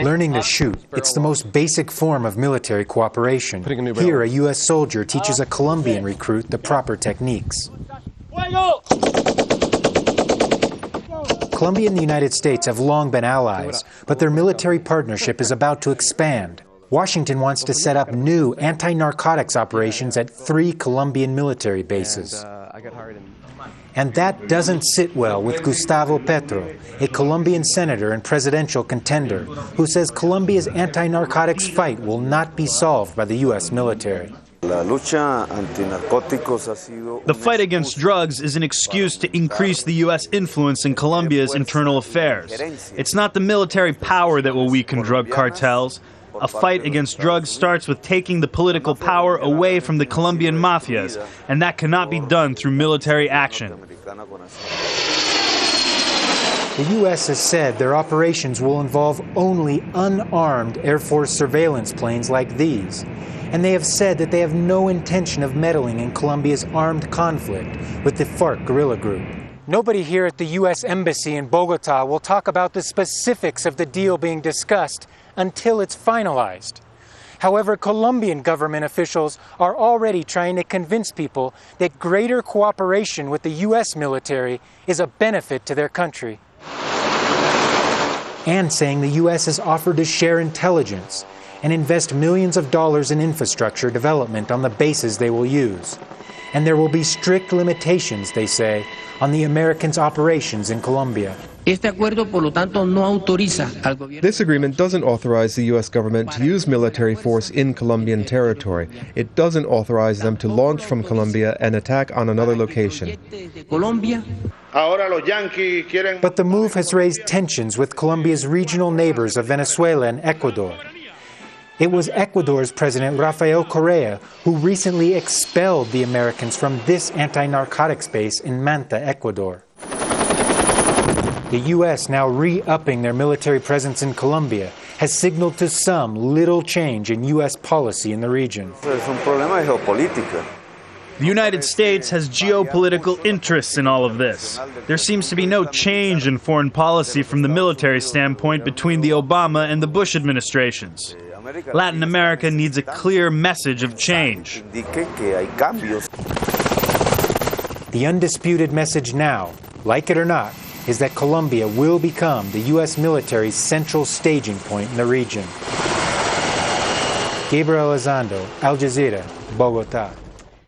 Learning to shoot, it's the most basic form of military cooperation. Here, a U.S. soldier teaches a Colombian recruit the proper techniques. Colombia and the United States have long been allies, but their military partnership is about to expand. Washington wants to set up new anti-narcotics operations at 3 Colombian military bases. And that doesn't sit well with Gustavo Petro, a Colombian senator and presidential contender, who says Colombia's anti-narcotics fight will not be solved by the U.S. military. The fight against drugs is an excuse to increase the U.S. influence in Colombia's internal affairs. It's not the military power that will weaken drug cartels. A fight against drugs starts with taking the political power away from the Colombian mafias, and that cannot be done through military action. The U.S. has said their operations will involve only unarmed Air Force surveillance planes like these, and they have said that they have no intention of meddling in Colombia's armed conflict with the FARC guerrilla group. Nobody here at the U.S. Embassy in Bogota will talk about the specifics of the deal being discussed until it's finalized. However, Colombian government officials are already trying to convince people that greater cooperation with the U.S. military is a benefit to their country. And saying the U.S. has offered to share intelligence and invest millions of dollars in infrastructure development on the bases they will use. And there will be strict limitations, they say, on the Americans' operations in Colombia. This agreement doesn't authorize the U.S. government to use military force in Colombian territory. It doesn't authorize them to launch from Colombia and attack on another location. But the move has raised tensions with Colombia's regional neighbors of Venezuela and Ecuador. It was Ecuador's President Rafael Correa who recently expelled the Americans from this anti-narcotics base in Manta, Ecuador. The U.S., now re-upping their military presence in Colombia, has signaled to some little change in U.S. policy in the region. The United States has geopolitical interests in all of this. There seems to be no change in foreign policy from the military standpoint between the Obama and the Bush administrations. Latin America needs a clear message of change. The undisputed message now, like it or not, is that Colombia will become the U.S. military's central staging point in the region. Gabriel Elizondo, Al Jazeera, Bogota.